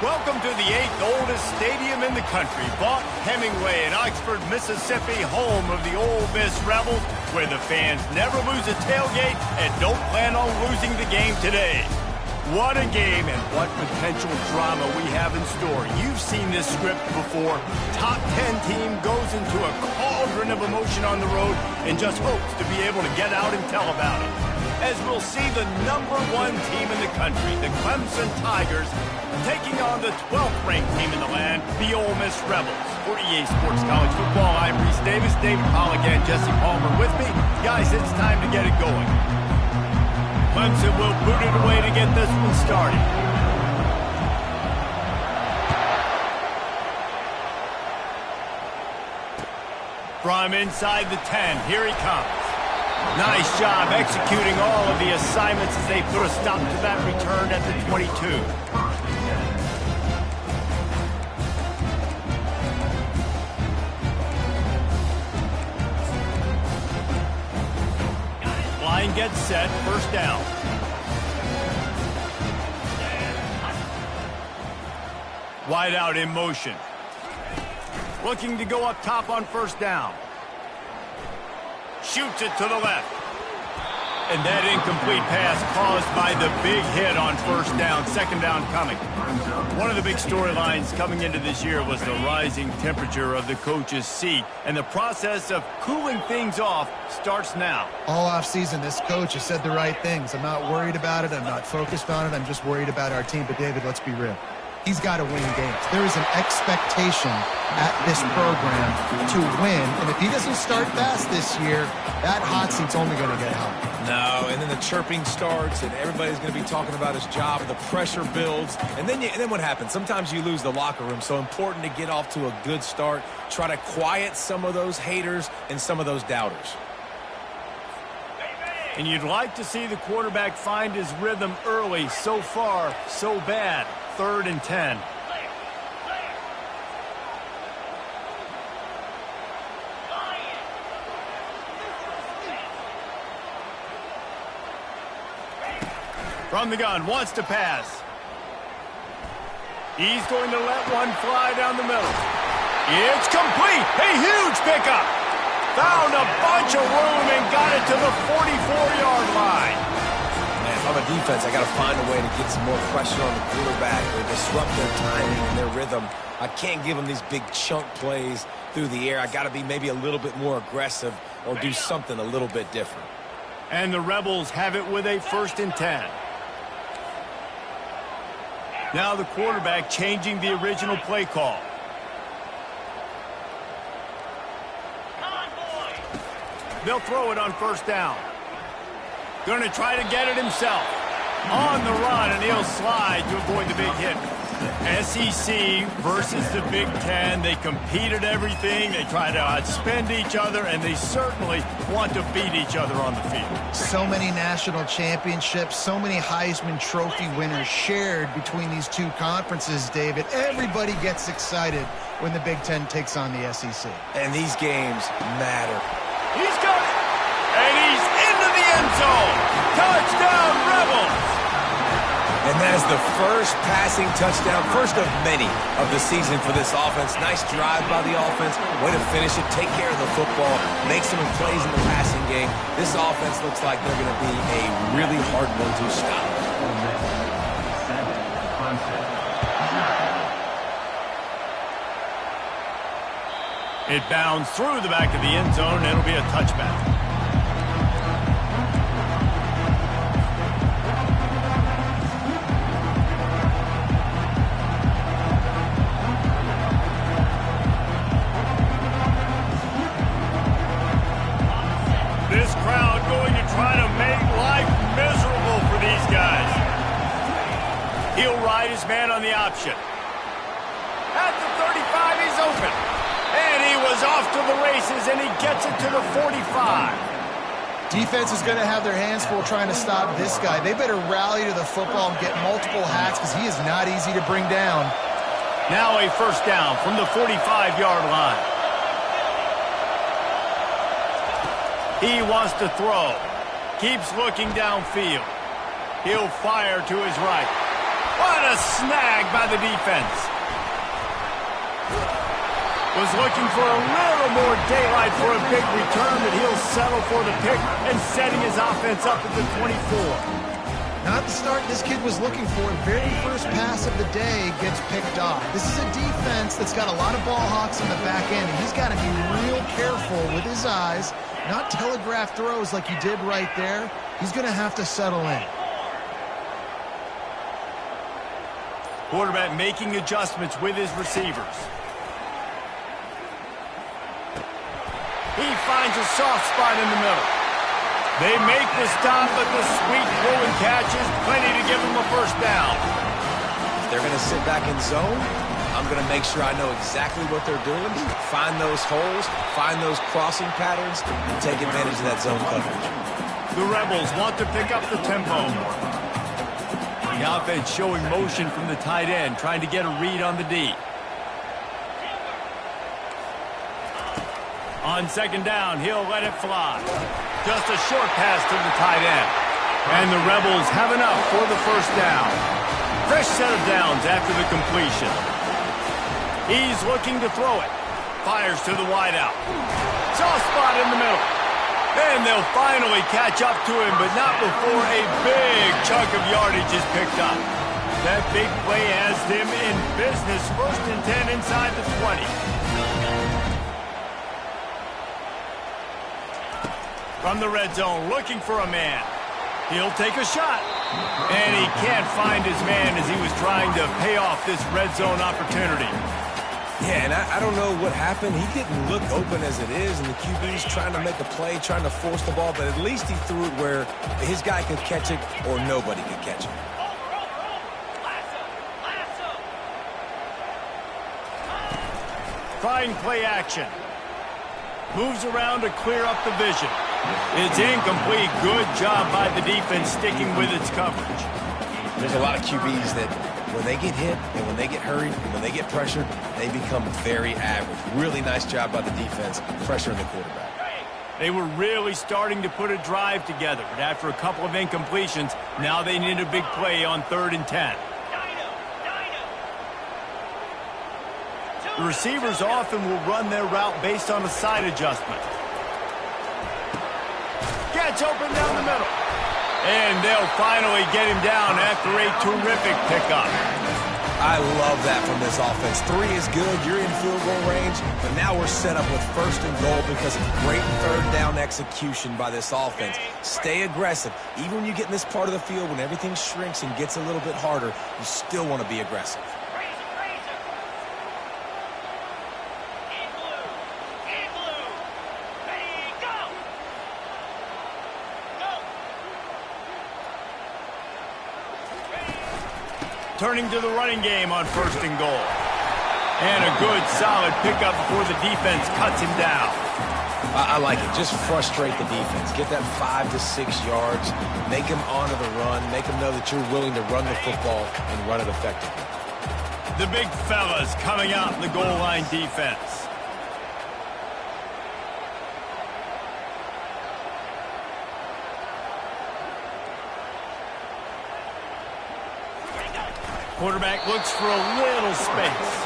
Welcome to the 8th oldest stadium in the country, Vaught Hemingway in Oxford, Mississippi, home of the Ole Miss Rebels, where the fans never lose a tailgate and don't plan on losing the game today. What a game and what potential drama we have in store. You've seen this script before. Top 10 team goes into a cauldron of emotion on the road and just hopes to be able to get out and tell about it. As we'll see the #1 team in the country, the Clemson Tigers, taking on the 12th-ranked team in the land, the Ole Miss Rebels. For EA Sports College Football, I'm Reese Davis, David Holligan, Jesse Palmer with me. Guys, it's time to get it going. Clemson will boot it away to get this one started. From inside the 10, here he comes. Nice job executing all of the assignments as they put a stop to that return at the 22. Line gets set, first down. Wide out in motion. Looking to go up top on first down. Shoots it to the left. And that incomplete pass caused by the big hit on first down. Second down coming. One of the big storylines coming into this year was the rising temperature of the coach's seat. And the process of cooling things off starts now. All offseason, this coach has said the right things. I'm not worried about it. I'm not focused on it. I'm just worried about our team. But, David, let's be real. He's got to win games. There is an expectation at this program to win. And if he doesn't start fast this year, that hot seat's only going to get hot. No, and then the chirping starts, and everybody's going to be talking about his job, and the pressure builds. And then what happens? Sometimes you lose the locker room. So important to get off to a good start. Try to quiet some of those haters and some of those doubters. And you'd like to see the quarterback find his rhythm early. So far, so bad. 3rd and 10. From the gun, wants to pass. He's going to let one fly down the middle. It's complete. A huge pickup. Found a bunch of room and got it to the 44-yard line. Man, if I'm a defense, I got to find a way to get some more pressure on the quarterback or disrupt their timing and their rhythm. I can't give them these big chunk plays through the air. I got to be maybe a little bit more aggressive or do something a little bit different. And the Rebels have it with a 1st and 10. Now the quarterback changing the original play call. They'll throw it on first down. Going to try to get it himself. On the run, and he'll slide to avoid the big hit. SEC versus the Big Ten. They compete at everything. They try to outspend each other, and they certainly want to beat each other on the field. So many national championships, so many Heisman Trophy winners shared between these two conferences, David. Everybody gets excited when the Big Ten takes on the SEC. And these games matter. He's got it. And he's into the end zone. Touchdown, Rebels. And that is the first passing touchdown, first of many of the season for this offense. Nice drive by the offense. Way to finish it, take care of the football, make some plays in the passing game. This offense looks like they're going to be a really hard one to stop. It bounds through the back of the end zone, and it'll be a touchback. This crowd going to try to make life miserable for these guys. He'll ride his man on the option. At the 35, he's open. And he was off to the races, and he gets it to the 45. Defense is going to have their hands full trying to stop this guy. They better rally to the football and get multiple hats because he is not easy to bring down. Now a first down from the 45-yard line. He wants to throw. Keeps looking downfield. He'll fire to his right. What a snag by the defense. Was looking for a little more daylight for a big return, but he'll settle for the pick and setting his offense up at the 24. Not the start this kid was looking for. Very first pass of the day gets picked off. This is a defense that's got a lot of ball hawks in the back end, and he's got to be real careful with his eyes, not telegraph throws like he did right there. He's going to have to settle in. Quarterback making adjustments with his receivers. He finds a soft spot in the middle. They make the stop, but the sweet throwing catch is plenty to give them a first down. If they're going to sit back in zone, I'm going to make sure I know exactly what they're doing, find those holes, find those crossing patterns, and take advantage of that zone coverage. The Rebels want to pick up the tempo. The offense showing motion from the tight end, trying to get a read on the D. On second down, he'll let it fly. Just a short pass to the tight end. And the Rebels have enough for the first down. Fresh set of downs after the completion. He's looking to throw it. Fires to the wideout. Soft spot in the middle. And they'll finally catch up to him, but not before a big chunk of yardage is picked up. That big play has him in business. First and 10 inside the 20. From the red zone, looking for a man. He'll take a shot. And he can't find his man as he was trying to pay off this red zone opportunity. Yeah, and I don't know what happened. He didn't look open as it is, and the QB's trying to make a play, trying to force the ball, but at least he threw it where his guy could catch it or nobody could catch it. Trying play action. Moves around to clear up the vision. It's incomplete. Good job by the defense sticking with its coverage. There's a lot of QBs that when they get hit and when they get hurried and when they get pressured, they become very average. Really nice job by the defense pressuring the quarterback. They were really starting to put a drive together, but after a couple of incompletions, now they need a big play on 3rd and 10. The receivers often will run their route based on a side adjustment. Gets open down the middle. And they'll finally get him down after a terrific pickup. I love that from this offense. 3 is good. You're in field goal range, but now we're set up with 1st and goal because of great 3rd down execution by this offense. Stay aggressive. Even when you get in this part of the field, when everything shrinks and gets a little bit harder, you still want to be aggressive. Turning to the running game on 1st and goal. And a good, solid pickup before the defense cuts him down. I like it. Just frustrate the defense. Get that 5 to 6 yards. Make them honor the run. Make them know that you're willing to run the football and run it effectively. The big fellas coming out in the goal line defense. Quarterback looks for a little space.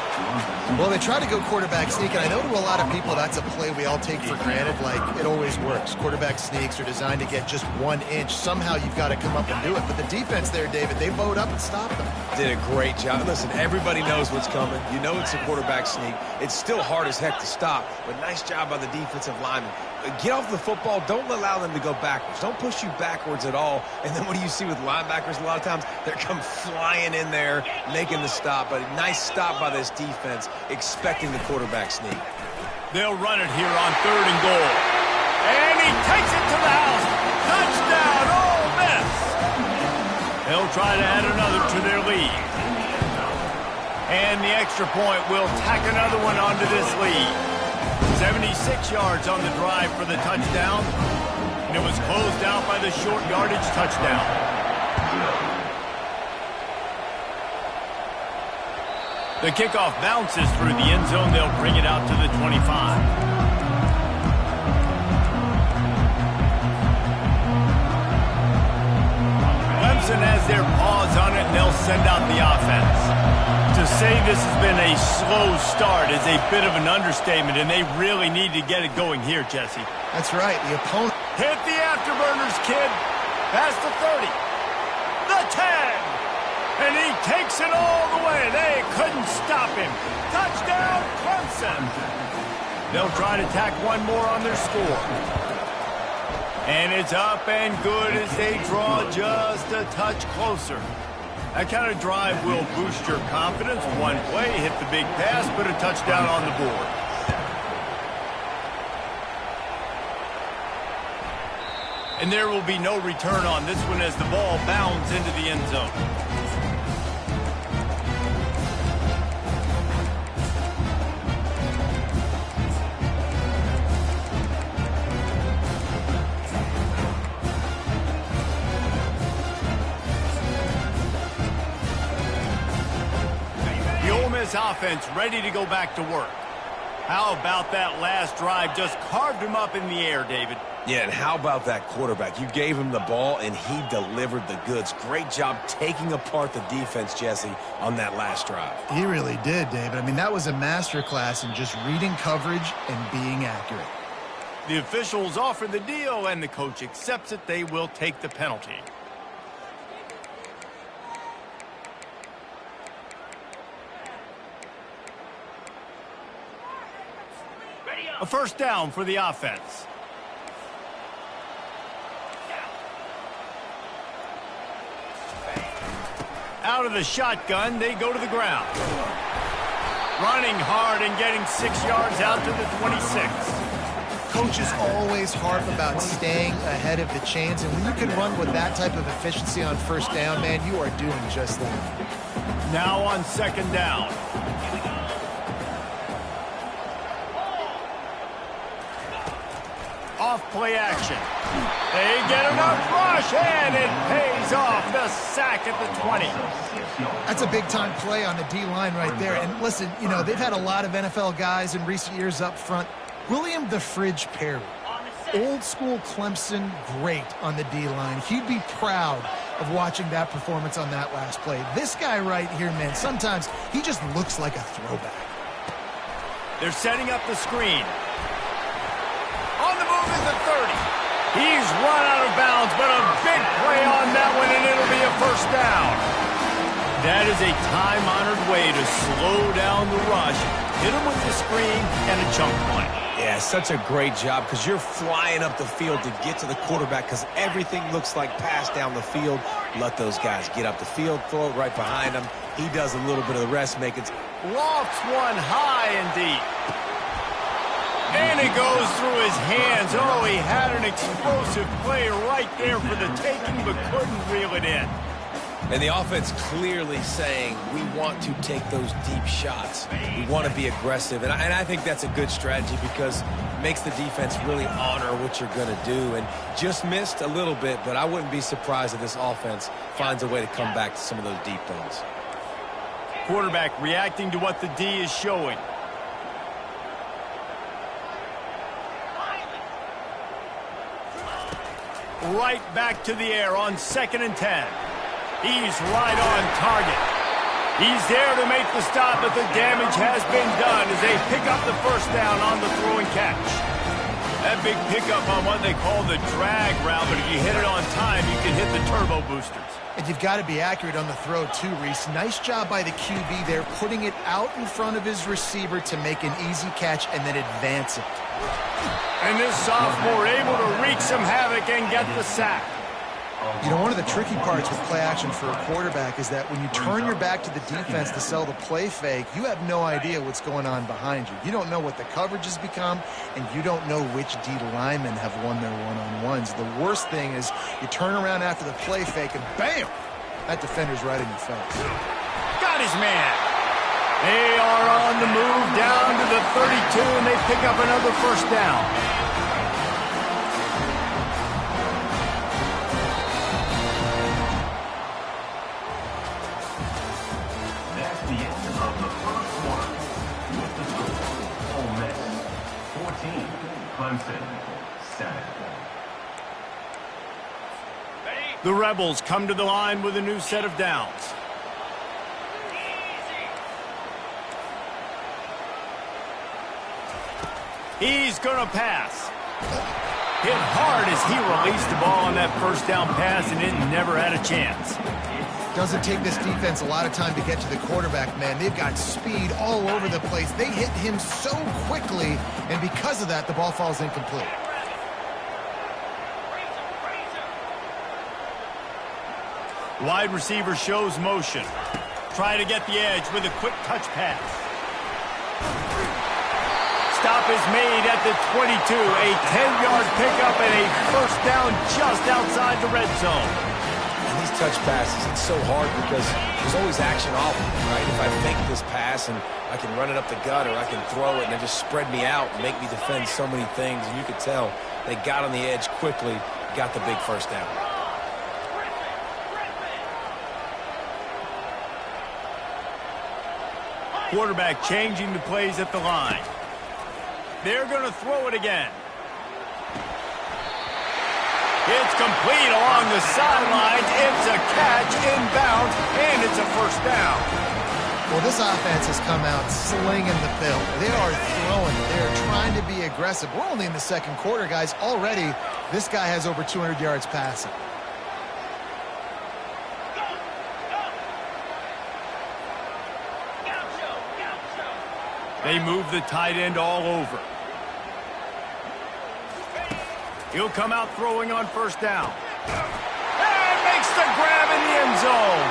Well, they try to go quarterback sneak, and I know to a lot of people that's a play we all take for granted, like it always works. Quarterback sneaks are designed to get just 1 inch. Somehow you've got to come up and do it. But the defense there, David, they bowed up and stopped them. Did a great job. Listen, everybody knows what's coming. You know it's a quarterback sneak. It's still hard as heck to stop, but nice job by the defensive lineman. Get off the football. Don't allow them to go backwards. Don't push you backwards at all. And then what do you see with linebackers a lot of times? They come flying in there, making the stop. But a nice stop by this defense, expecting the quarterback sneak. They'll run it here on 3rd and goal. And he takes it to the house. Touchdown, Ole Miss. They'll try to add another to their lead. And the extra point will tack another one onto this lead. 76 yards on the drive for the touchdown. And it was closed out by the short yardage touchdown. The kickoff bounces through the end zone. They'll bring it out to the 25. Clemson has their paws on it, and they'll send out the offense. To say this has been a slow start is a bit of an understatement, and they really need to get it going here, Jesse. That's right. The opponent... Hit the afterburners, kid. Past the 30. The 10. And he takes it all the way. They couldn't stop him. Touchdown, Clemson. They'll try to tack one more on their score. And it's up and good as they draw just a touch closer. That kind of drive will boost your confidence. One play, hit the big pass, put a touchdown on the board. And there will be no return on this one as the ball bounds into the end zone. Offense ready to go back to work. How about that last drive? Just carved him up in the air, David. Yeah, and how about that quarterback? You gave him the ball, and he delivered the goods. Great job taking apart the defense, Jesse, on that last drive. He really did, David. I mean, that was a masterclass in just reading coverage and being accurate. The officials offer the deal, and the coach accepts it. They will take the penalty. A first down for the offense. Out of the shotgun, they go to the ground. Running hard and getting 6 yards out to the 26. Coaches always harp about staying ahead of the chains, and when you can run with that type of efficiency on first down, man, you are doing just that. Now on second down. Off play action. They get enough rush, and it pays off. The sack at the 20. That's a big-time play on the D-line right there. And listen, you know, they've had a lot of NFL guys in recent years up front. William the Fridge Perry, old-school Clemson great on the D-line. He'd be proud of watching that performance on that last play. This guy right here, man, sometimes he just looks like a throwback. They're setting up the screen. On the move is the 30. He's run out of bounds, but a big play on that one, and it'll be a first down. That is a time-honored way to slow down the rush, hit him with the screen, and a chunk play. Yeah, such a great job because you're flying up the field to get to the quarterback because everything looks like pass down the field. Let those guys get up the field, throw it right behind him. He does a little bit of the rest, making... Lofts one high and deep. And it goes through his hands. Oh, he had an explosive play right there for the taking, but couldn't reel it in. And the offense clearly saying, we want to take those deep shots. We want to be aggressive. And I think that's a good strategy because it makes the defense really honor what you're going to do. And just missed a little bit, but I wouldn't be surprised if this offense finds a way to come back to some of those deep balls. Quarterback reacting to what the D is showing. Right back to the air on 2nd and 10. He's right on target. He's there to make the stop, but the damage has been done as they pick up the first down on the throw and catch. That big pickup on what they call the drag route, but if you hit it on time, you can hit the turbo boosters. And you've got to be accurate on the throw too, Reese. Nice job by the QB there, putting it out in front of his receiver to make an easy catch and then advance it. And this sophomore able to wreak some havoc and get the sack. You know, one of the tricky parts with play action for a quarterback is that when you turn your back to the defense to sell the play fake, you have no idea what's going on behind you. You don't know what the coverage has become, and you don't know which D linemen have won their one-on-ones. The worst thing is you turn around after the play fake, and bam! That defender's right in your face. Got his man. They are on the move down to the 32, and they pick up another first down. That's the end of the first quarter. With the score, Ole Miss 14, Clemson 7. Ready? The Rebels come to the line with a new set of downs. He's going to pass. Hit hard as he released the ball on that first down pass, and it never had a chance. Doesn't take this defense a lot of time to get to the quarterback, man. They've got speed all over the place. They hit him so quickly, and because of that, the ball falls incomplete. Wide receiver shows motion. Try to get the edge with a quick touch pass. Stop is made at the 22. A 10-yard pickup and a first down just outside the red zone. And these touch passes, it's so hard because there's always action off of it, right? If I fake this pass and I can run it up the gut or I can throw it and it just spread me out and make me defend so many things. And you could tell they got on the edge quickly, got the big first down. Quarterback changing the plays at the line. They're going to throw it again. It's complete along the sidelines. It's a catch inbounds, and it's a first down. Well, this offense has come out slinging the bill. They are throwing. They're trying to be aggressive. We're only in the second quarter, guys. Already, this guy has over 200 yards passing. They move the tight end all over. He'll come out throwing on first down. And makes the grab in the end zone.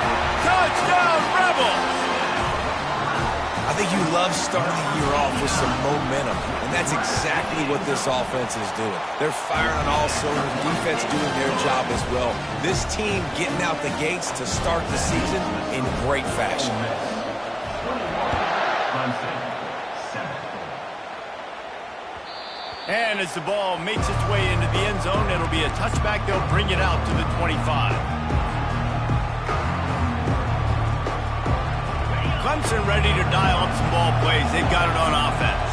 Touchdown, Rebels! I think you love starting the year off with some momentum, and that's exactly what this offense is doing. They're firing on all cylinders, defense doing their job as well. This team getting out the gates to start the season in great fashion. And as the ball makes its way into the end zone, it'll be a touchback. They'll bring it out to the 25. Clemson ready to dial up some ball plays. They've got it on offense.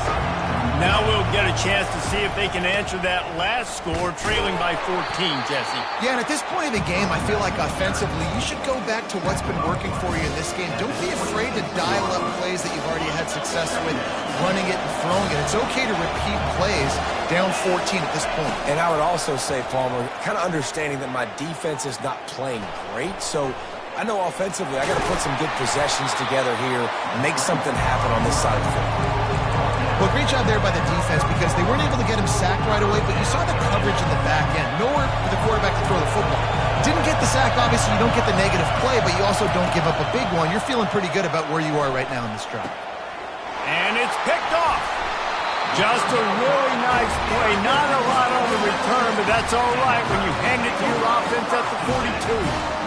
Now we'll get a chance to see if they can answer that last score, trailing by 14, Jesse. Yeah, and at this point of the game, I feel like offensively, you should go back to what's been working for you in this game. Don't be afraid to dial up plays that you've already had success with, running it and throwing it. It's okay to repeat plays down 14 at this point. And I would also say, Palmer, kind of understanding that my defense is not playing great, so I know offensively I got to put some good possessions together here and make something happen on this side of the field. Well, great job there by the defense because they weren't able to get him sacked right away, but you saw the coverage in the back end. Nowhere for the quarterback to throw the football. Didn't get the sack, obviously you don't get the negative play, but you also don't give up a big one. You're feeling pretty good about where you are right now in this drive. And it's picked off. Just a really nice play. Not a lot on the return, but that's all right when you hand it to your offense at the 42.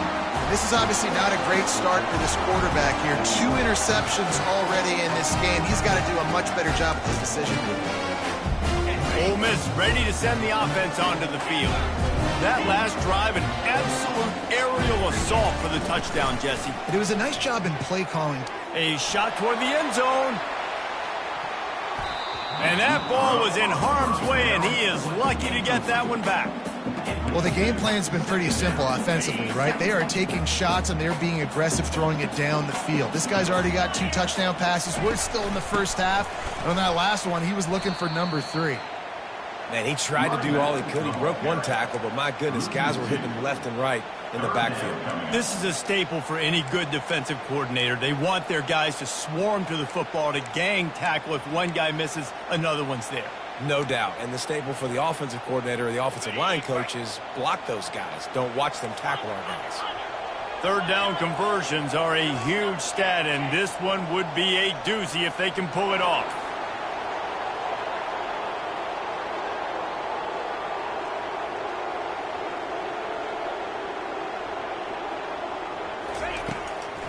This is obviously not a great start for this quarterback here. 2 interceptions already in this game. He's got to do a much better job with this decision. Ole Miss ready to send the offense onto the field. That last drive, an absolute aerial assault for the touchdown, Jesse. But it was a nice job in play calling. A shot toward the end zone. And that ball was in harm's way, and he is lucky to get that one back. Well, the game plan's been pretty simple offensively, right? They are taking shots, and they're being aggressive, throwing it down the field. This guy's already got 2 touchdown passes. We're still in the first half. And on that last one, he was looking for number 3. Man, he tried to do all he could. He broke 1 tackle, but my goodness, guys were hitting him left and right in the backfield. This is a staple for any good defensive coordinator. They want their guys to swarm to the football, to gang tackle. If one guy misses, another one's there. No doubt. And the staple for the offensive coordinator or the offensive line coach is block those guys. Don't watch them tackle our guys. Third down conversions are a huge stat, and this one would be a doozy if they can pull it off.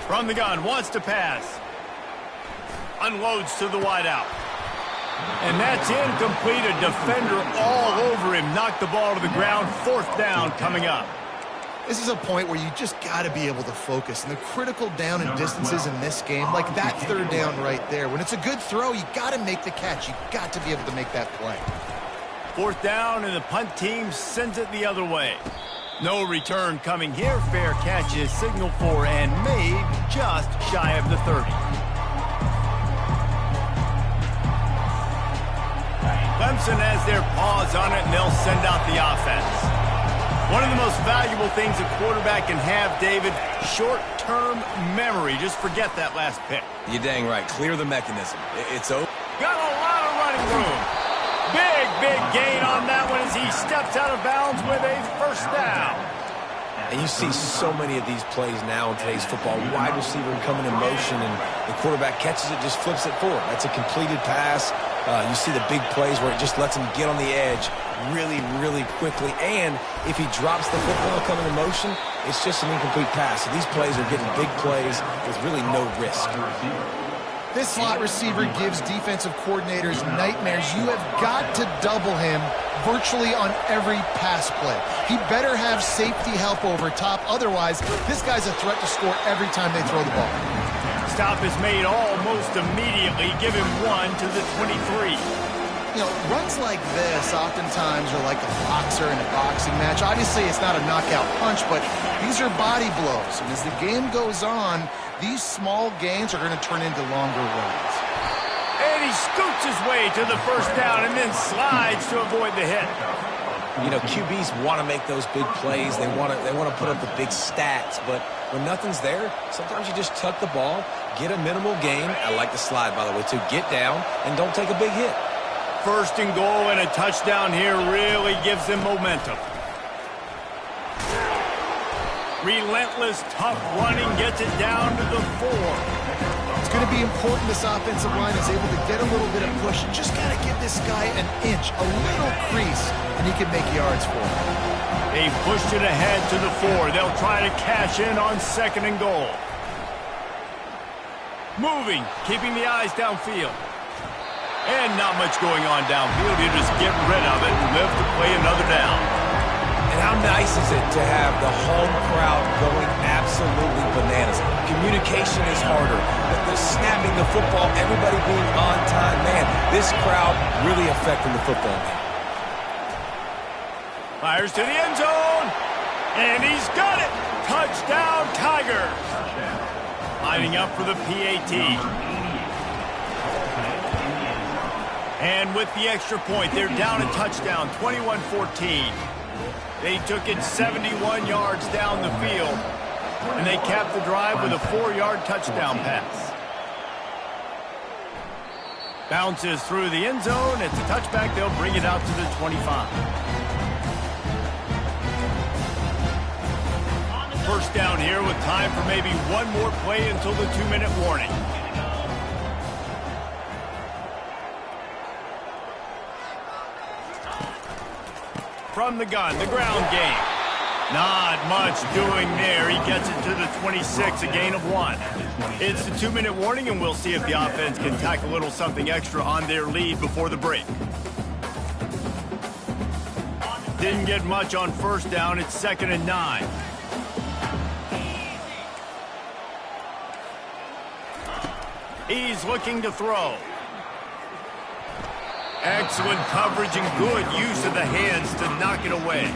From the gun, wants to pass. Unloads to the wideout. And that's incomplete. A defender all over him. Knocked the ball to the ground. 4th down coming up. This is a point where you just got to be able to focus. And the critical down and distances in this game, like that 3rd down right there. When it's a good throw, you got to make the catch. You got to be able to make that play. 4th down, and the punt team sends it the other way. No return coming here. Fair catch is signaled for and made just shy of the 30. Clemson has their paws on it, and they'll send out the offense. One of the most valuable things a quarterback can have, David, short-term memory. Just forget that last pick. You're dang right. Clear the mechanism. It's over. Got a lot of running room. Big gain on that one as he steps out of bounds with a first down. And you see so many of these plays now in today's football. Wide receiver coming in motion, and the quarterback catches it, just flips it forward. That's a completed pass. You see the big plays where it just lets him get on the edge really quickly. And if he drops the football coming in motion, it's just an incomplete pass. So these plays are getting big plays with really no risk. This slot receiver gives defensive coordinators nightmares. You have got to double him virtually on every pass play. He better have safety help over top. Otherwise, this guy's a threat to score every time they throw the ball. Stop is made almost immediately. Give him 1 to the 23. You know, runs like this oftentimes are like a boxer in a boxing match. Obviously, it's not a knockout punch, but these are body blows. And as the game goes on, these small gains are going to turn into longer runs. And he scoots his way to the first down and then slides to avoid the hit. You know, QBs want to make those big plays. They want to put up the big stats. But when nothing's there, sometimes you just tuck the ball, get a minimal gain. I like the slide, by the way, too. Get down and don't take a big hit. First and goal and a touchdown here really gives them momentum. Relentless, tough running gets it down to the 4. It's going to be important this offensive line is able to get a little bit of push. Just got to give this guy an inch, a little crease, and he can make yards for him. They pushed it ahead to the 4. They'll try to cash in on second and goal. Moving, keeping the eyes downfield. And not much going on downfield. You just get rid of it and live to play another down. And how nice is it to have the home crowd going absolutely bananas? Communication is harder. The snapping the football, everybody being on time. Man, this crowd really affecting the football game. Fires to the end zone. And he's got it. Touchdown, Tigers. Lining up for the PAT. And with the extra point, they're down a touchdown, 21-14. They took it 71 yards down the field, and they capped the drive with a 4-yard touchdown pass. Bounces through the end zone. It's a touchback. They'll bring it out to the 25. First down here with time for maybe one more play until the 2-minute warning. From the gun, the ground game. Not much doing there. He gets it to the 26, a gain of 1. It's the 2-minute warning, and we'll see if the offense can tack a little something extra on their lead before the break. Didn't get much on first down. It's 2nd and 9. He's looking to throw. Excellent coverage and good use of the hands to knock it away.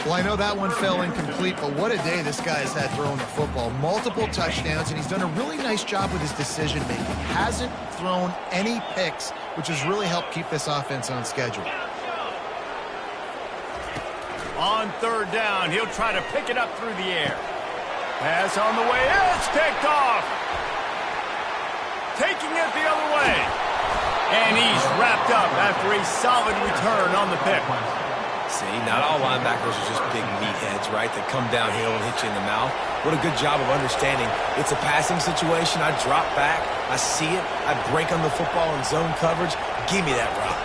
Well, I know that one fell incomplete, but what a day this guy has had throwing the football. Multiple touchdowns, and he's done a really nice job with his decision-making. Hasn't thrown any picks, which has really helped keep this offense on schedule. On third down, he'll try to pick it up through the air. Pass on the way. It's picked off. Taking it the other way. And he's wrapped up after a solid return on the pick. See, not all linebackers are just big meatheads, right, that come downhill and hit you in the mouth. What a good job of understanding. It's a passing situation. I drop back. I see it. I break on the football in zone coverage. Give me that rock.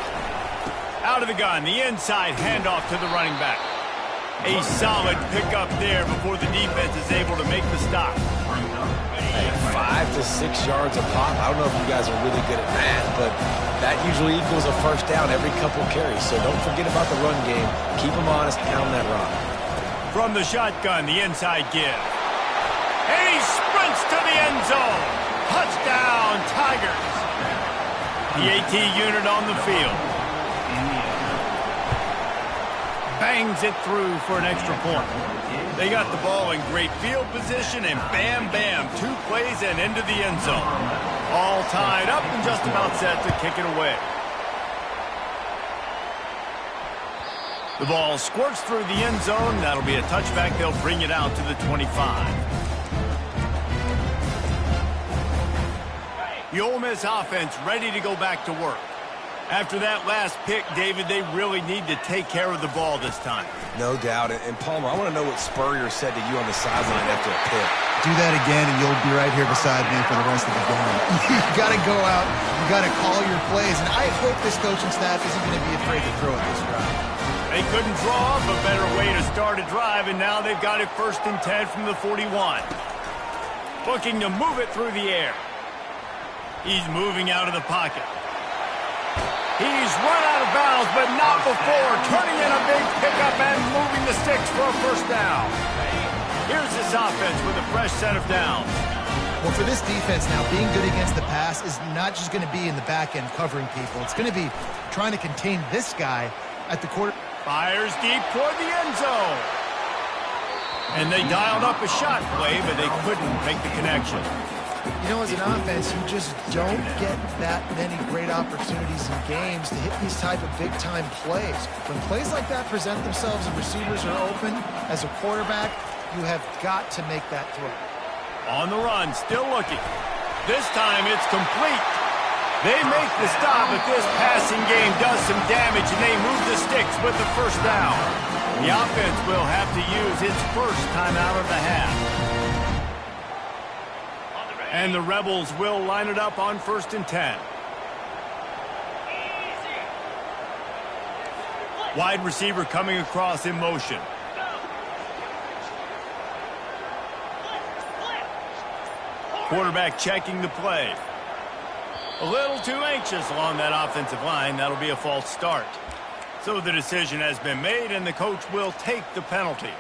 Out of the gun, the inside handoff to the running back. A solid pickup there before the defense is able to make the stop. Hey, 5 to 6 yards a pop. I don't know if you guys are really good at math, but that usually equals a first down every couple carries. So don't forget about the run game. Keep them honest, pound that rock. From the shotgun, the inside give. And he sprints to the end zone. Touchdown, Tigers. The AT unit on the field. bangs it through for an extra point. They got the ball in great field position, and bam, bam, 2 plays and into the end zone. All tied up and just about set to kick it away. The ball squirts through the end zone. That'll be a touchback. They'll bring it out to the 25. The Ole Miss offense ready to go back to work. After that last pick, David, they really need to take care of the ball this time. No doubt. And Palmer, I want to know what Spurrier said to you on the sideline after a pick. Do that again, and you'll be right here beside me for the rest of the game. You got to go out. You got to call your plays. And I hope this coaching staff isn't going to be afraid to throw it this drive. They couldn't draw up a better way to start a drive, and now they've got it 1st and 10 from the 41. Looking to move it through the air. He's moving out of the pocket. He's run out of bounds, but not before turning in a big pickup and moving the sticks for a 1st down. Here's this offense with a fresh set of downs. Well, for this defense now, being good against the pass is not just going to be in the back end covering people. It's going to be trying to contain this guy at the quarter. Fires deep toward the end zone. And they dialed up a shot play, but they couldn't make the connection. You know, as an offense, you just don't get that many great opportunities in games to hit these type of big-time plays. When plays like that present themselves and receivers are open, as a quarterback, you have got to make that throw. On the run, still looking. This time it's complete. They make the stop, but this passing game does some damage, and they move the sticks with the 1st down. The offense will have to use its 1st timeout of the half. And the Rebels will line it up on 1st and 10. Wide receiver coming across in motion. Quarterback checking the play. A little too anxious along that offensive line. That'll be a false start. So the decision has been made, and the coach will take the penalty.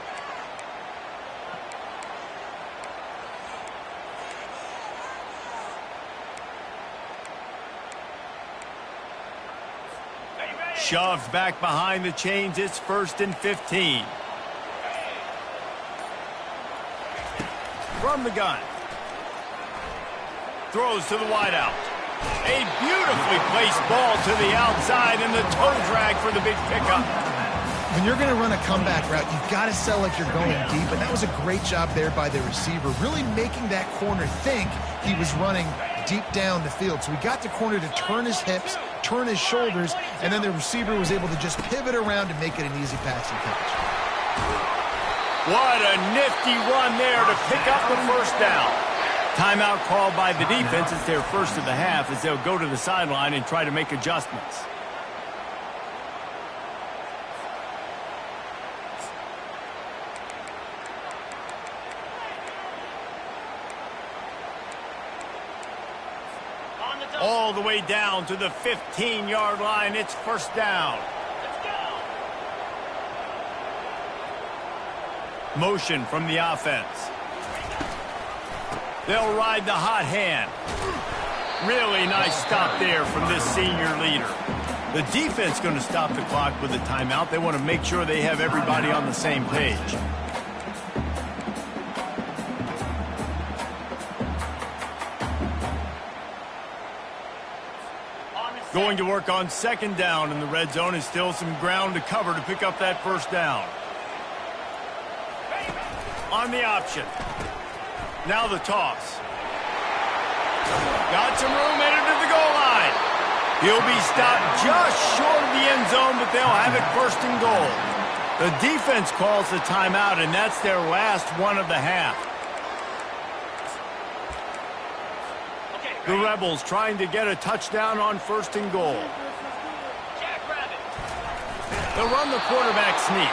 Shoved back behind the chains. It's 1st and 15. From the gun. Throws to the wideout. A beautifully placed ball to the outside, and the toe drag for the big pickup. When you're going to run a comeback route, you've got to sell like you're going deep, and that was a great job there by the receiver, really making that corner think he was running deep down the field. So he got the corner to turn his hips, turn his shoulders, and then the receiver was able to just pivot around and make it an easy passing catch. What a nifty run there to pick up the 1st down. Timeout called by the defense. It's their 1st of the half as they'll go to the sideline and try to make adjustments. All the way down to the 15-yard line. It's 1st down. Motion from the offense. They'll ride the hot hand. Really nice stop there from this senior leader. The defense going to stop the clock with a timeout. They want to make sure they have everybody on the same page. Going to work on 2nd down in the red zone, and still some ground to cover to pick up that 1st down. On the option. Now the toss. Got some room headed to the goal line. He'll be stopped just short of the end zone, but they'll have it 1st and goal. The defense calls the timeout, and that's their last one of the half. The Rebels trying to get a touchdown on 1st and goal. They'll run the quarterback sneak.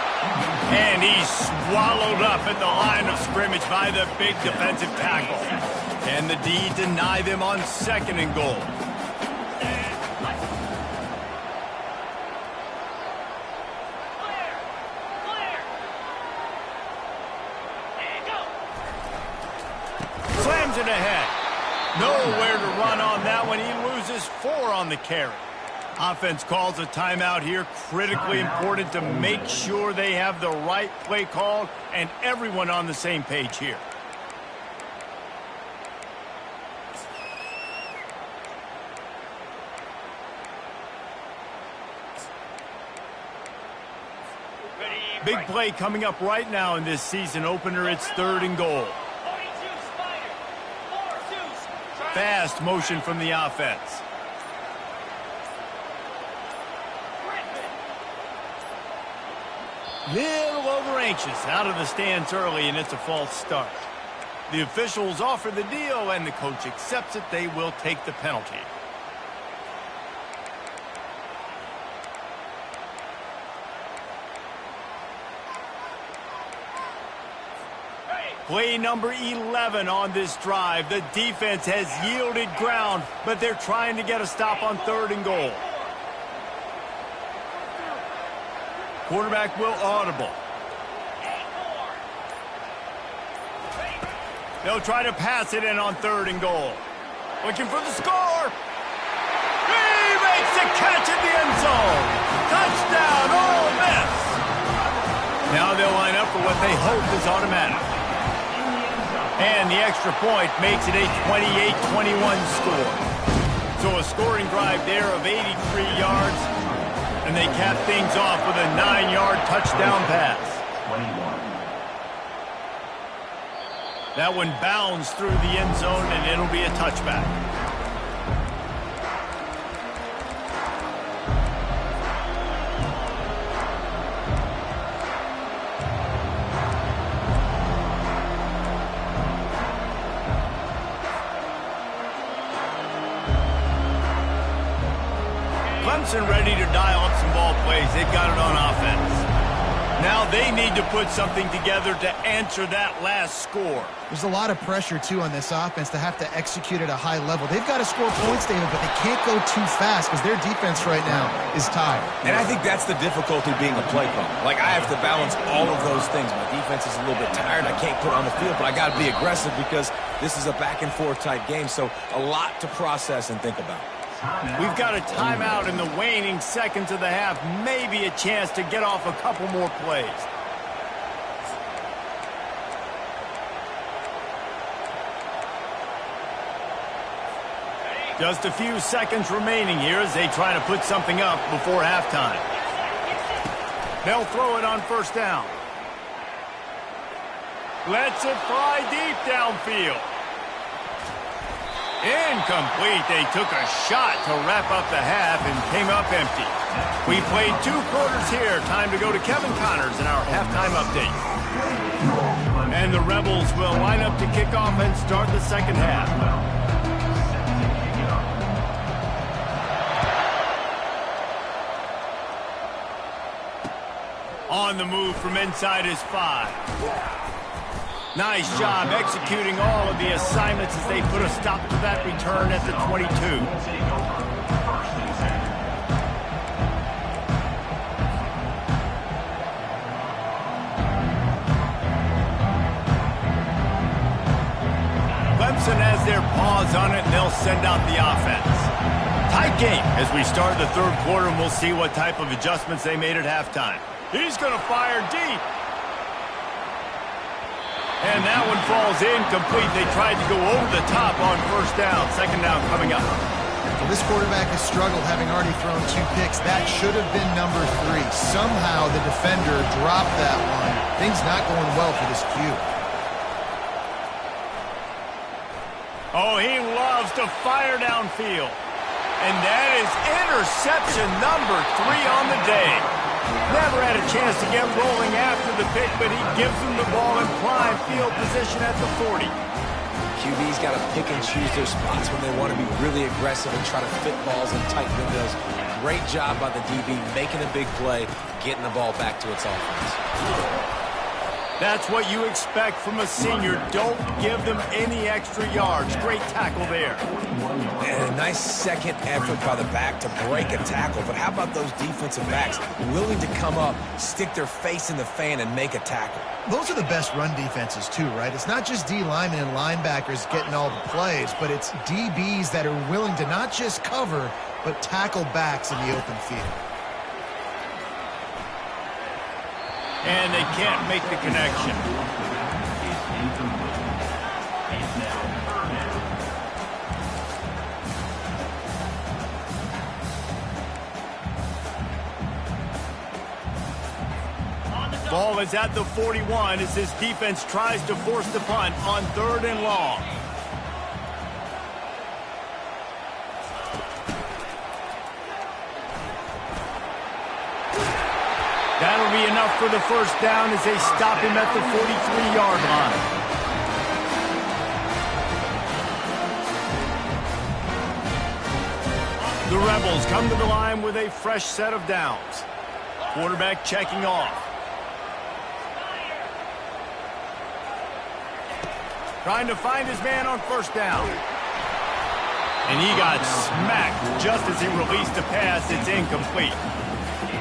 And he's swallowed up at the line of scrimmage by the big defensive tackle. Can the D deny them on 2nd and goal? Slams it ahead. Nowhere to run on that one. He loses 4 on the carry. Offense calls a timeout here. Critically important to make sure they have the right play called and everyone on the same page here. Big play coming up right now in this season opener. It's 3rd and goal. Fast motion from the offense. Little over anxious, out of the stands early, and it's a false start. The officials offer the deal, and the coach accepts it. They will take the penalty. Play number 11 on this drive. The defense has yielded ground, but they're trying to get a stop on 3rd and goal. Quarterback will audible. They'll try to pass it in on 3rd and goal. Looking for the score. He makes the catch in the end zone. Touchdown, Ole Miss. Now they'll line up for what they hope is automatic. And the extra point makes it a 28-21 score. So a scoring drive there of 83 yards. And they cap things off with a 9-yard touchdown pass. 21. That one bounds through the end zone, and it'll be a touchback. Clemson ready to dial up some ball plays. They've got it on offense. Now they need to put something together to answer that last score. There's a lot of pressure, too, on this offense to have to execute at a high level. They've got to score points, David, but they can't go too fast because their defense right now is tired. And I think that's the difficulty being a play caller. Like, I have to balance all of those things. My defense is a little bit tired. I can't put it on the field, but I got to be aggressive because this is a back-and-forth type game, so a lot to process and think about. We've got a timeout in the waning seconds of the half. Maybe a chance to get off a couple more plays. Just a few seconds remaining here as they try to put something up before halftime. They'll throw it on 1st down. Lets it fly deep downfield. Incomplete. They took a shot to wrap up the half and came up empty. We played 2 quarters here. Time to go to Kevin Connors in our halftime update. And the Rebels will line up to kick off and start the second half. On the move from inside his 5. Nice job executing all of the assignments as they put a stop to that return at the 22. Clemson has their paws on it, and they'll send out the offense. Tight game as we start the 3rd quarter, and we'll see what type of adjustments they made at halftime. He's going to fire deep. And that one falls incomplete. They tried to go over the top on 1st down. 2nd down coming up. Well, this quarterback has struggled, having already thrown 2 picks. That should have been number 3. Somehow the defender dropped that one. Things not going well for this Q. Oh, he loves to fire downfield. And that is interception number 3 on the day. Never had a chance to get rolling after the pick, but he gives them the ball in prime field position at the 40. QB's got to pick and choose their spots when they want to be really aggressive and try to fit balls in tight windows. Great job by the DB making a big play, getting the ball back to its offense. That's what you expect from a senior. Don't give them any extra yards. Great tackle there. And a nice second effort by the back to break a tackle. But how about those defensive backs willing to come up, stick their face in the fan, and make a tackle? Those are the best run defenses, too, right? It's not just D linemen and linebackers getting all the plays, but it's DBs that are willing to not just cover, but tackle backs in the open field. And they can't make the connection. Ball is at the 41 as his defense tries to force the punt on 3rd and long. That'll be enough for the first down as they stop him at the 43-yard line. The Rebels come to the line with a fresh set of downs. Quarterback checking off. Trying to find his man on first down. And he got smacked just as he released a pass. It's incomplete.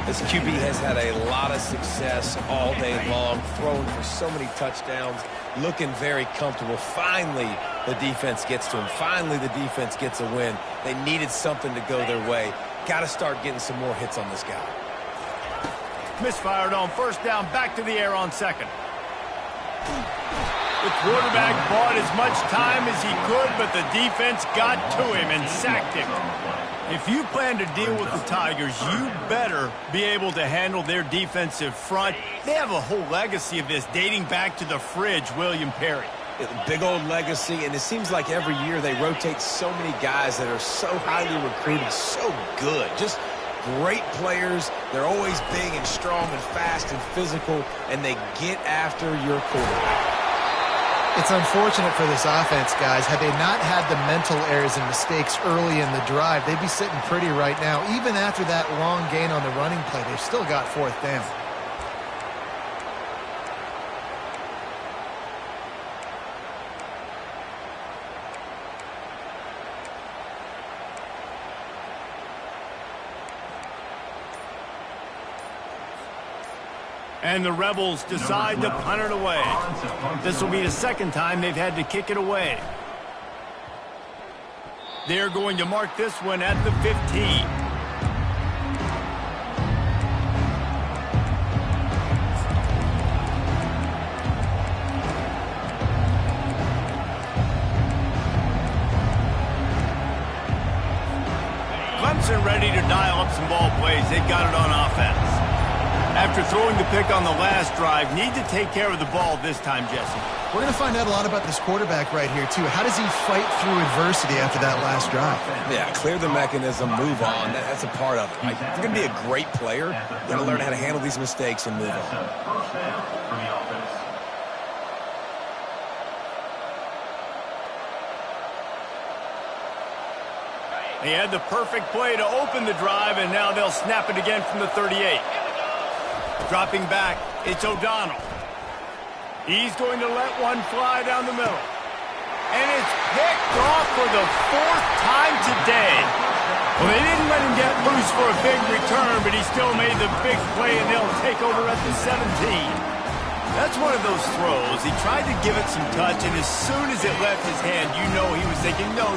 This QB has had a lot of success all day long, throwing for so many touchdowns, looking very comfortable. Finally, the defense gets to him. Finally, the defense gets a win. They needed something to go their way. Got to start getting some more hits on this guy. Misfired on first down, back to the air on second. The quarterback bought as much time as he could, but the defense got to him and sacked him. If you plan to deal with the Tigers, you better be able to handle their defensive front. They have a whole legacy of this dating back to the fridge, William Perry. Big old legacy, and it seems like every year they rotate so many guys that are so highly recruited, so good. Just great players. They're always big and strong and fast and physical, and they get after your quarterback. It's unfortunate for this offense, guys. Had they not had the mental errors and mistakes early in the drive, they'd be sitting pretty right now. Even after that long gain on the running play, they've still got 4th down. And the Rebels decide to punt it away. This will be the second time they've had to kick it away. They're going to mark this one at the 15. Clemson ready to dial up some ball plays. They've got it on offense. After throwing the pick on the last drive, need to take care of the ball this time, Jesse. We're going to find out a lot about this quarterback right here, too. How does he fight through adversity after that last drive? Yeah, clear the mechanism, move on. That's a part of it. Right? If you're going to be a great player, you got to learn how to handle these mistakes and move on. He had the perfect play to open the drive, and now they'll snap it again from the 38. Dropping back, it's O'Donnell. He's going to let one fly down the middle. And it's picked off for the 4th time today. Well, they didn't let him get loose for a big return, but he still made the big play, and they'll take over at the 17. That's one of those throws. He tried to give it some touch, and as soon as it left his hand, you know he was thinking, no,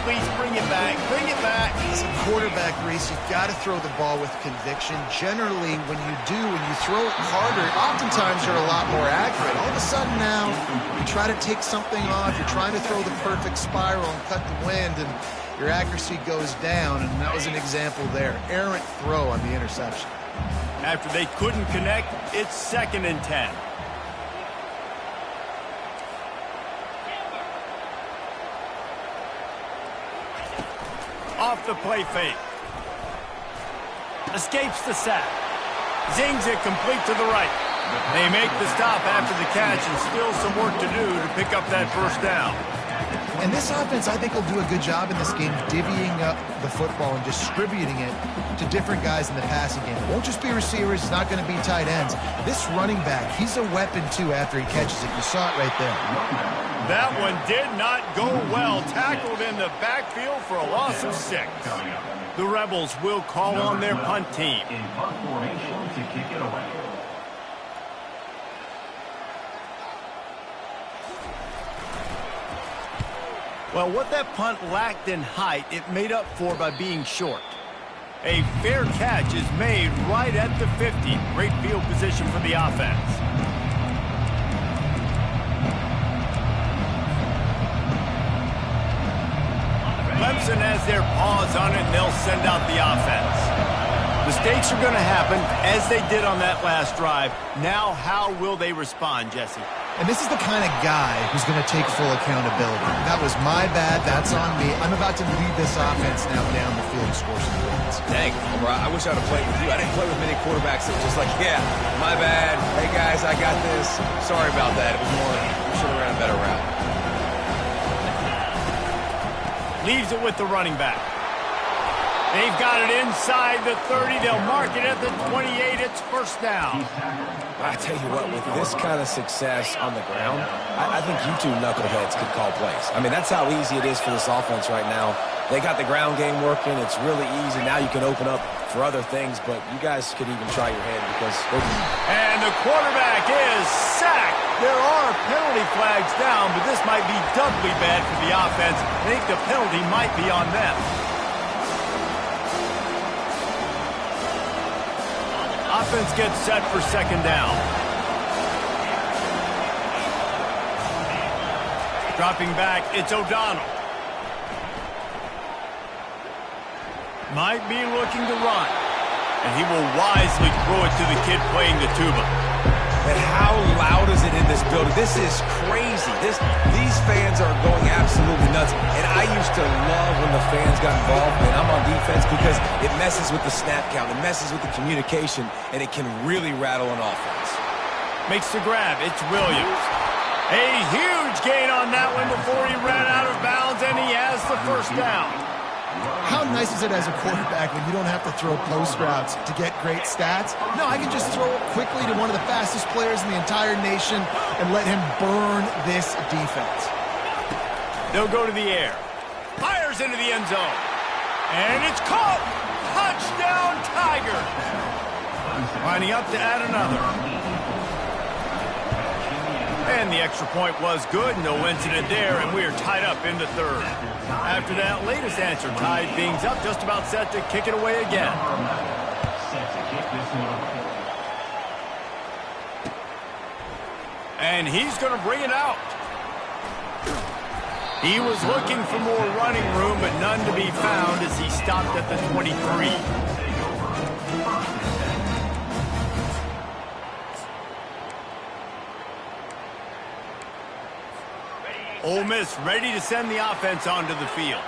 please bring it back, bring it back. As a quarterback, Reese, you've got to throw the ball with conviction. Generally, when you do, when you throw it harder, oftentimes you're a lot more accurate. All of a sudden now, you try to take something off, you're trying to throw the perfect spiral and cut the wind, and your accuracy goes down, and that was an example there. Errant throw on the interception. After they couldn't connect, it's 2nd and 10. Off the play fake. Escapes the sack. Zings it complete to the right. They make the stop after the catch and still some work to do to pick up that first down. And this offense, I think, will do a good job in this game divvying up the football and distributing it to different guys in the passing game. It won't just be receivers. It's not going to be tight ends. This running back, he's a weapon, too, after he catches it. You saw it right there. That one did not go well. Tackled in the backfield for a loss of 6. The Rebels will call on their punt team. In punt formation to kick it away. Well, what that punt lacked in height, it made up for by being short. A fair catch is made right at the 50. Great field position for the offense. Clemson has their paws on it, and they'll send out the offense. Mistakes are going to happen, as they did on that last drive. Now, how will they respond, Jesse? And this is the kind of guy who's going to take full accountability. That was my bad. That's on me. I'm about to lead this offense now down the field and score some points. Dang, I wish I'd have played with you. I didn't play with many quarterbacks that were just like, yeah, my bad. Hey, guys, I got this. Sorry about that. It was more, we should have ran a better route. Leaves it with the running back. They've got it inside the 30. They'll mark it at the 28. It's first down. I tell you what, with this kind of success on the ground, I think you two knuckleheads could call plays. I mean, that's how easy it is for this offense right now. They got the ground game working. It's really easy. Now you can open up for other things, but you guys could even try your head because... And the quarterback is sacked. There are penalty flags down, but this might be doubly bad for the offense. I think the penalty might be on them. Offense gets set for second down. Dropping back, it's O'Donnell. Might be looking to run. And he will wisely throw it to the kid playing the tuba. And how loud is it in this building? This is crazy. These fans are going absolutely nuts. And I used to love when the fans got involved, and I'm on defense, because it messes with the snap count. It messes with the communication, and it can really rattle an offense. Makes the grab. It's Williams. A huge gain on that one before he ran out of bounds, and he has the first down. How nice is it as a quarterback when you don't have to throw post routes to get great stats? No, I can just throw it quickly to one of the fastest players in the entire nation and let him burn this defense. They'll go to the air. Fires into the end zone. And it's caught. Touchdown, Tiger. Lining up to add another. And the extra point was good. No incident there, and we are tied up in the third. After that latest answer, tied things up, just about set to kick it away again. And he's going to bring it out. He was looking for more running room, but none to be found as he stopped at the 23. Ole Miss ready to send the offense onto the field.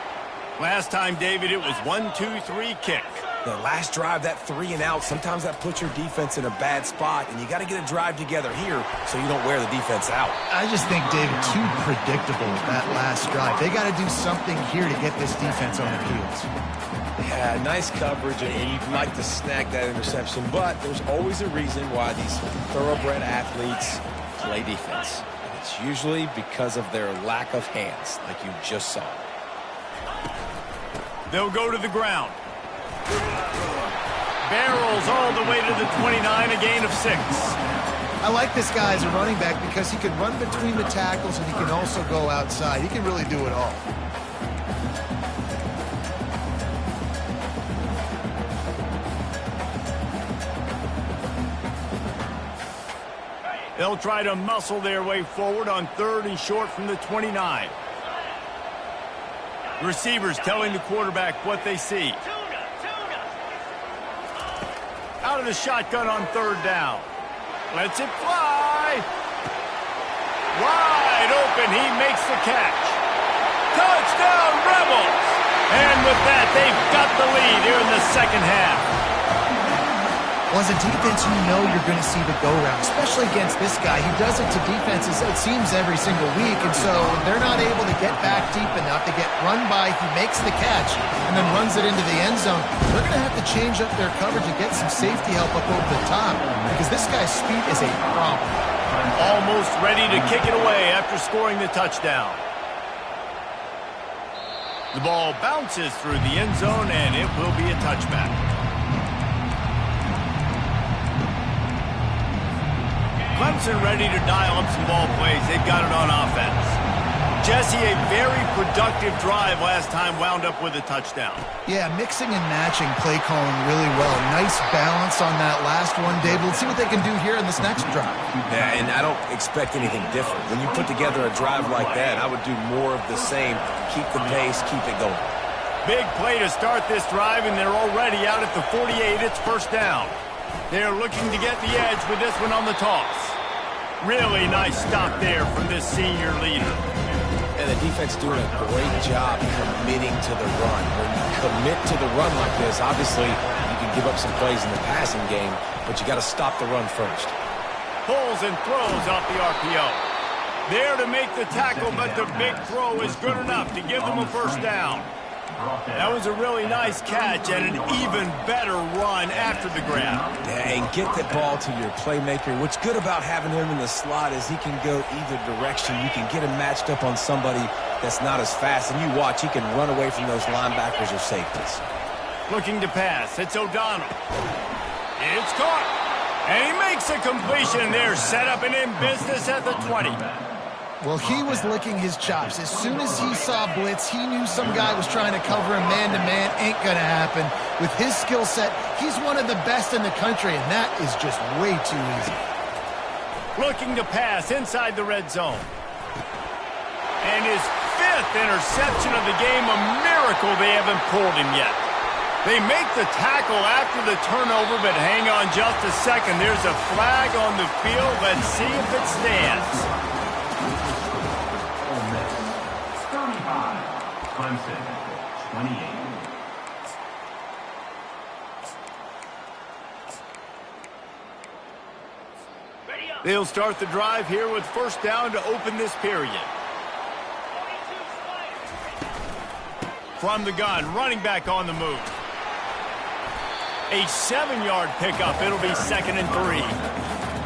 Last time, David, it was 1-2-3 kick. The last drive, that 3 and out, sometimes that puts your defense in a bad spot, and you got to get a drive together here so you don't wear the defense out. I just think, David, too predictable that last drive. They got to do something here to get this defense on their heels. Yeah, nice coverage, and you'd like to snag that interception, but there's always a reason why these thoroughbred athletes play defense. It's usually because of their lack of hands, like you just saw. They'll go to the ground. Barrels all the way to the 29, a gain of 6. I like this guy as a running back because he can run between the tackles and he can also go outside. He can really do it all. They'll try to muscle their way forward on 3rd and short from the 29. Receivers telling the quarterback what they see. Out of the shotgun on 3rd down. Lets it fly. Wide open. He makes the catch. Touchdown, Rebels. And with that, they've got the lead here in the second half. Well, as a defense, you know you're going to see the go-round, especially against this guy. He does it to defenses, it seems, every single week, and so they're not able to get back deep enough to get run by. He makes the catch and then runs it into the end zone. They're going to have to change up their coverage and get some safety help up over the top because this guy's speed is a problem. Almost ready to kick it away after scoring the touchdown. The ball bounces through the end zone, and it will be a touchback. Clemson ready to dial up some ball plays. They've got it on offense. Jesse, a very productive drive last time wound up with a touchdown. Yeah, mixing and matching play calling really well. Nice balance on that last one, David. Let's see what they can do here in this next drive. Yeah, and I don't expect anything different. When you put together a drive like that, I would do more of the same. Keep the pace, keep it going. Big play to start this drive, and they're already out at the 48. It's first down. They're looking to get the edge with this one on the toss. Really nice stop there from this senior leader. And the defense doing a great job committing to the run. When you commit to the run like this, obviously you can give up some plays in the passing game, but you got to stop the run first. Pulls and throws off the RPO. There to make the tackle, but the big throw is good enough to give them a first down. That was a really nice catch and an even better run after the grab. Yeah, and get the ball to your playmaker. What's good about having him in the slot is he can go either direction. You can get him matched up on somebody that's not as fast, and you watch, he can run away from those linebackers or safeties. Looking to pass. It's O'Donnell. It's caught. And he makes a completion there. Set up and in business at the 20. Well, he was licking his chops. As soon as he saw blitz, he knew some guy was trying to cover him man-to-man. Ain't gonna happen. With his skill set, he's one of the best in the country, and that is just way too easy. Looking to pass inside the red zone. And his 5th interception of the game, a miracle they haven't pulled him yet. They make the tackle after the turnover, but hang on just a second. There's a flag on the field. Let's see if it stands. Clemson, 28. They'll start the drive here with first down to open this period. From the gun, running back on the move. A 7-yard pickup. It'll be 2nd and 3.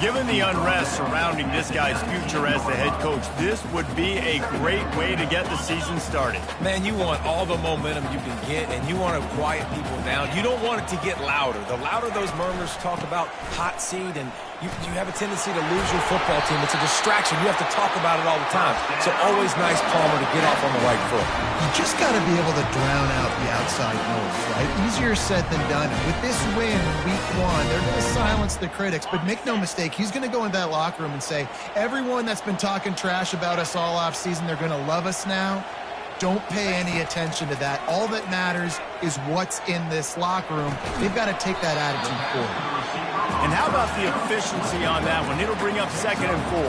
Given the unrest surrounding this guy's future as the head coach, this would be a great way to get the season started. Man, you want all the momentum you can get, and you want to quiet people down. You don't want it to get louder. The louder those murmurs talk about hot seat, and you have a tendency to lose your football team. It's a distraction. You have to talk about it all the time. So always nice, Palmer, to get off on the right foot. You just got to be able to drown out the outside noise, right? Easier said than done. With this win in week 1, they're going to silence the critics, but make no mistake, he's going to go in that locker room and say, everyone that's been talking trash about us all offseason, they're going to love us now. Don't pay any attention to that. All that matters is what's in this locker room. They've got to take that attitude forward. And how about the efficiency on that one? It'll bring up 2nd and 4.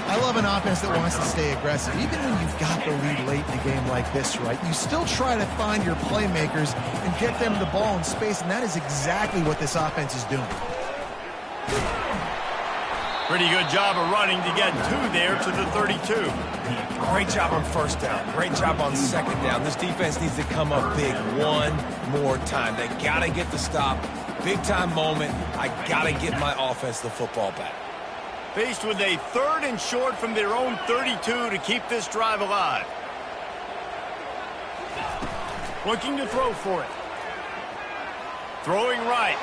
I love an offense that wants to stay aggressive. Even when you've got the lead late in a game like this, right, you still try to find your playmakers and get them the ball in space, and that is exactly what this offense is doing. Pretty good job of running to get 2 there to the 32. Great job on first down. Great job on second down. This defense needs to come up big one more time. They got to get the stop. Big-time moment. I got to get my offense the football back. Faced with a 3rd and short from their own 32 to keep this drive alive. Looking to throw for it. Throwing right.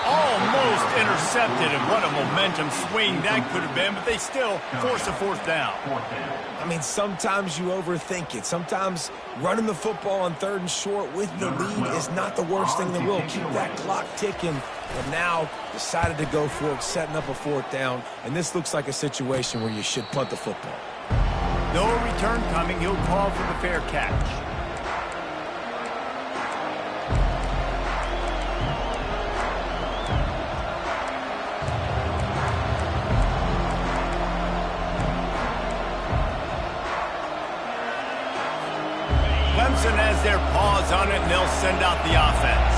Almost intercepted, and what a momentum swing that could have been, but they still force a 4th down. I mean, sometimes you overthink it. Sometimes running the football on 3rd and short with the lead is not the worst thing in the world. Keep that clock ticking. But now decided to go for it, setting up a 4th down, and this looks like a situation where you should punt the football. No return coming. He'll call for the fair catch. Clemson has their paws on it, and they'll send out the offense.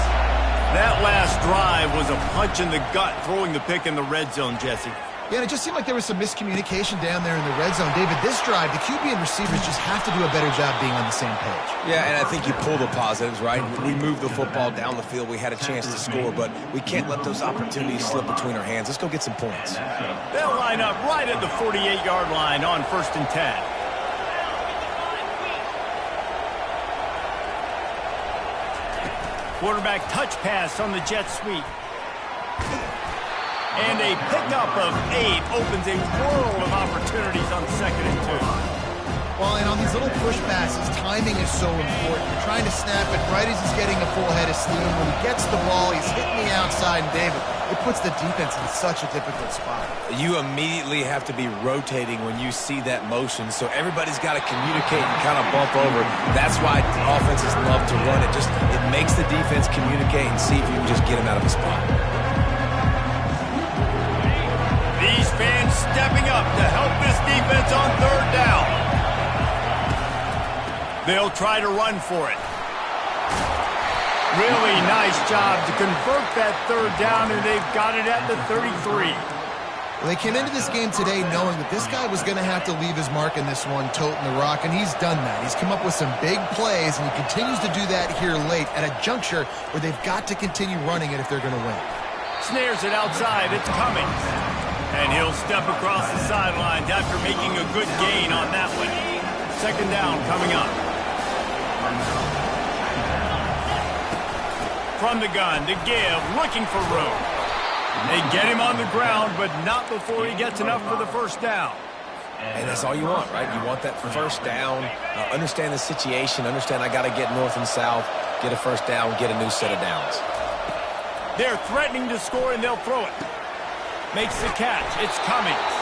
That last drive was a punch in the gut, throwing the pick in the red zone, Jesse. Yeah, and it just seemed like there was some miscommunication down there in the red zone. David, this drive, the QB and receivers just have to do a better job being on the same page. Yeah, and I think you pull the positives, right? We moved the football down the field. We had a chance to score, but we can't let those opportunities slip between our hands. Let's go get some points. They'll line up right at the 48-yard line on 1st and 10. Quarterback touch pass on the jet sweep. And a pickup of 8 opens a world of opportunities on 2nd and 2. Well, and on these little push passes, timing is so important. You're trying to snap it right as he's getting a full head of steam. When he gets the ball, he's hitting the outside, and David, it puts the defense in such a difficult spot. You immediately have to be rotating when you see that motion, so everybody's got to communicate and kind of bump over. That's why offenses love to run it. It makes the defense communicate and see if you can just get him out of a spot. These fans stepping up to help this defense on third down. They'll try to run for it. Really nice job to convert that third down, and they've got it at the 33. Well, they came into this game today knowing that this guy was going to have to leave his mark in this one, toting the rock, and he's done that. He's come up with some big plays, and he continues to do that here late at a juncture where they've got to continue running it if they're going to win. Snares it outside. It's Cummings. And he'll step across the sidelines after making a good gain on that one. Second down coming up. From the gun to give, looking for room. They get him on the ground, but not before he gets enough for the first down. And that's all you want, right? You want that first down. Understand the situation. Understand I got to get north and south, get a first down, get a new set of downs. They're threatening to score, and they'll throw it. Makes the catch. It's Cummings.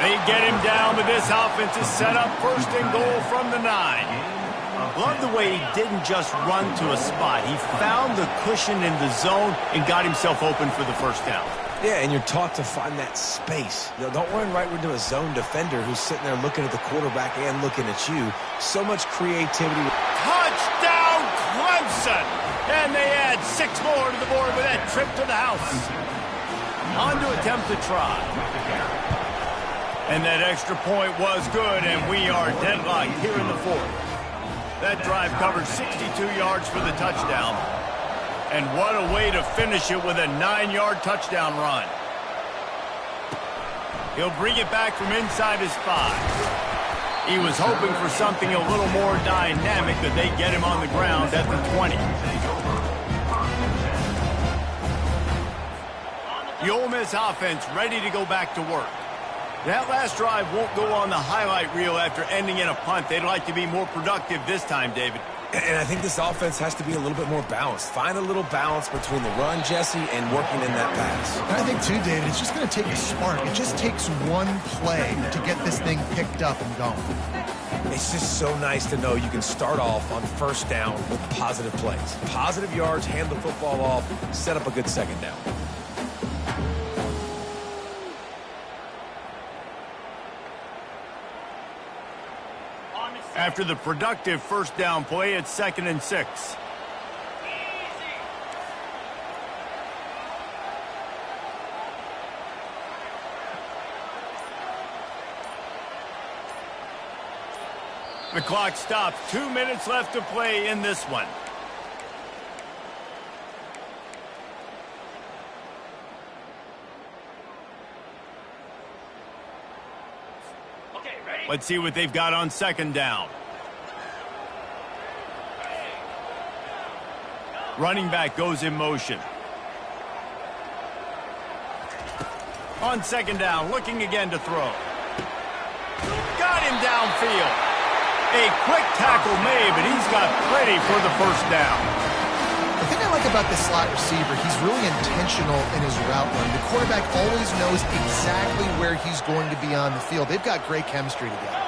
They get him down, but this offense is set up first and goal from the 9. Love the way he didn't just run to a spot. He found the cushion in the zone and got himself open for the first down. Yeah, and you're taught to find that space. Don't run right into a zone defender who's sitting there looking at the quarterback and looking at you. So much creativity. Touchdown, Clemson! And they add 6 more to the board with that trip to the house. On to attempt to try. And that extra point was good, and we are deadlocked here in the fourth. That drive covered 62 yards for the touchdown. And what a way to finish it with a 9-yard touchdown run. He'll bring it back from inside his 5. He was hoping for something a little more dynamic, but they get him on the ground at the 20. The Ole Miss offense ready to go back to work. That last drive won't go on the highlight reel after ending in a punt. They'd like to be more productive this time, David. And I think this offense has to be a little bit more balanced. Find a little balance between the run, Jesse, and working in that pass. And I think, too, David, it's just going to take a spark. It just takes one play to get this thing picked up and going. It's just so nice to know you can start off on first down with positive plays. Positive yards, hand the football off, set up a good second down. After the productive first down play, it's 2nd and 6. The clock stops. 2 minutes left to play in this one. Let's see what they've got on second down. Running back goes in motion. On second down, looking again to throw. Got him downfield. A quick tackle made, but he's got plenty for the first down. The thing I like about this slot receiver, he's really intentional in his route run. The quarterback always knows exactly where he's going to be on the field. They've got great chemistry together.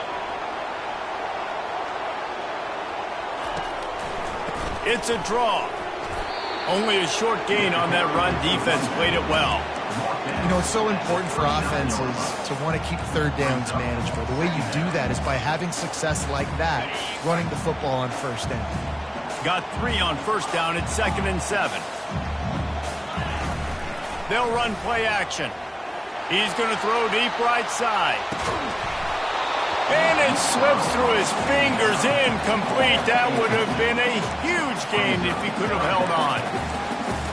It's a draw. Only a short gain on that run. Defense played it well. You know, it's so important for offenses to want to keep third downs manageable. The way you do that is by having success like that, running the football on first down. Got 3 on first down. It's 2nd and 7. They'll run play action. He's going to throw deep right side. And it slips through his fingers, incomplete. That would have been a huge gain if he could have held on.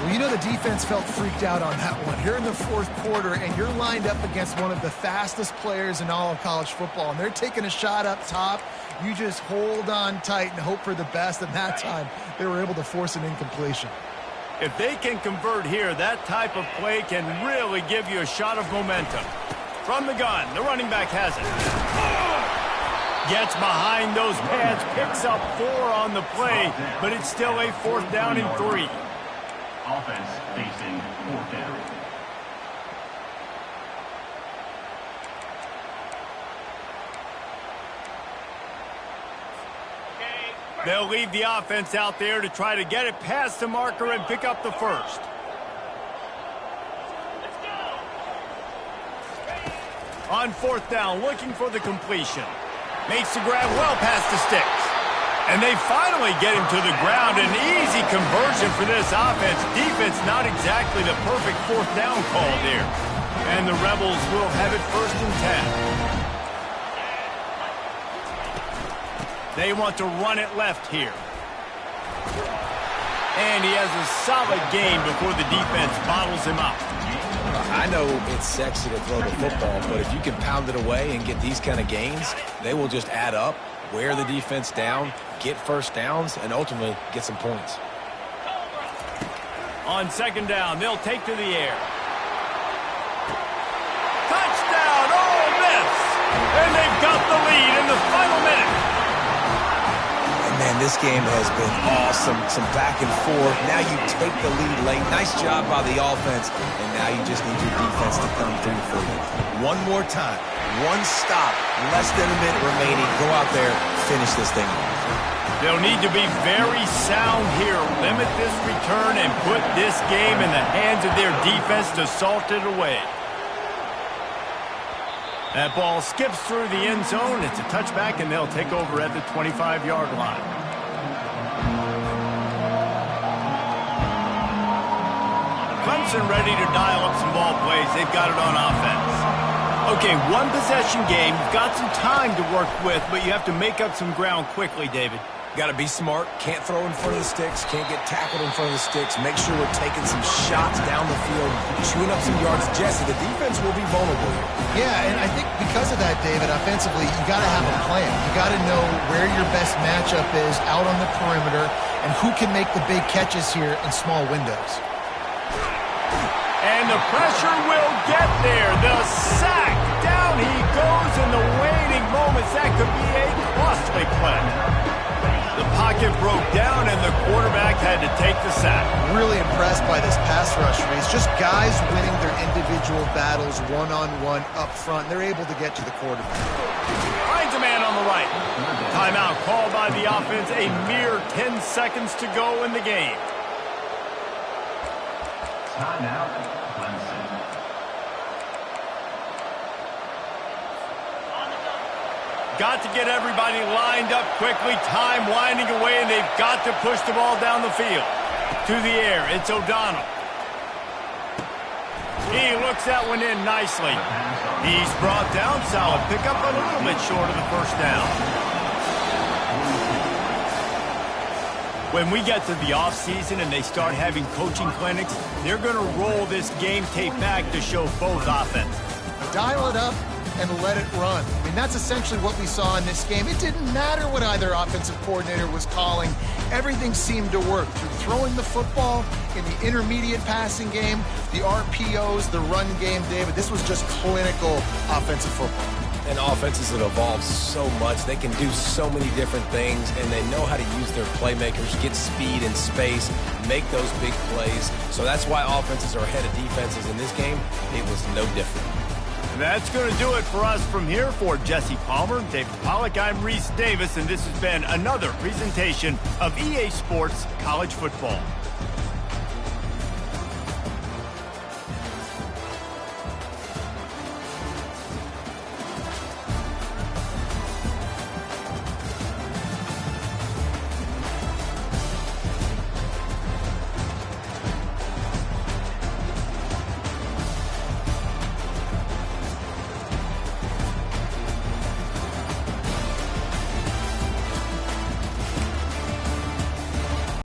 Well, you know the defense felt freaked out on that one. You're in the fourth quarter, and you're lined up against one of the fastest players in all of college football, and they're taking a shot up top. You just hold on tight and hope for the best, and that time they were able to force an incompletion. If they can convert here, that type of play can really give you a shot of momentum. From the gun, the running back has it. Gets behind those pads, picks up 4 on the play, but it's still a 4th down and 3. Offense facing 4th down. They'll leave the offense out there to try to get it past the marker and pick up the first. On 4th down, looking for the completion. Makes the grab well past the sticks. And they finally get him to the ground. An easy conversion for this offense. Defense not exactly the perfect 4th down call there. And the Rebels will have it 1st and 10. They want to run it left here. And he has a solid gain before the defense bottles him up. I know it's sexy to throw the football, but if you can pound it away and get these kind of gains, they will just add up, wear the defense down, get 1st downs, and ultimately get some points. On 2nd down, they'll take to the air. Touchdown, Ole Miss! And they've got the lead in the final minute. Man, this game has been awesome. Some back and forth. Now you take the lead late. Nice job by the offense. And now you just need your defense to come through for you. One more time. One stop. Less than a minute remaining. Go out there. Finish this thing off. They'll need to be very sound here. Limit this return and put this game in the hands of their defense to salt it away. That ball skips through the end zone. It's a touchback, and they'll take over at the 25-yard line. Clemson ready to dial up some ball plays. They've got it on offense. Okay, 1-possession game. You've got some time to work with, but you have to make up some ground quickly, David. Got to be smart. Can't throw in front of the sticks. Can't get tackled in front of the sticks. Make sure we're taking some shots down the field, chewing up some yards. Jesse, the defense will be vulnerable here. Yeah, and I think because of that, David, offensively, you got to have a plan. You got to know where your best matchup is out on the perimeter and who can make the big catches here in small windows. And the pressure will get there. The sack. Down he goes in the waning moments. That could be a costly play. The pocket broke down, and the quarterback had to take the sack. Really impressed by this pass rush, Reese. Just guys winning their individual battles one-on-one up front. They're able to get to the quarterback. Finds a man on the right. Timeout called by the offense. A mere 10 seconds to go in the game. Timeout, Clemson. Got to get everybody lined up quickly. Time winding away, and they've got to push the ball down the field. To the air, it's O'Donnell. He looks that one in nicely. He's brought down solid. Pick up a little bit short of the 1st down. When we get to the offseason and they start having coaching clinics, they're going to roll this game tape back to show both offenses. Dial it up and let it run. I mean, that's essentially what we saw in this game. It didn't matter what either offensive coordinator was calling. Everything seemed to work through throwing the football, in the intermediate passing game, the RPOs, the run game, David. This was just clinical offensive football. And offenses have evolved so much. They can do so many different things, and they know how to use their playmakers, get speed and space, make those big plays. So that's why offenses are ahead of defenses in this game. It was no different. That's going to do it for us from here. For Jesse Palmer, David Pollack, I'm Reese Davis, and this has been another presentation of EA Sports College Football.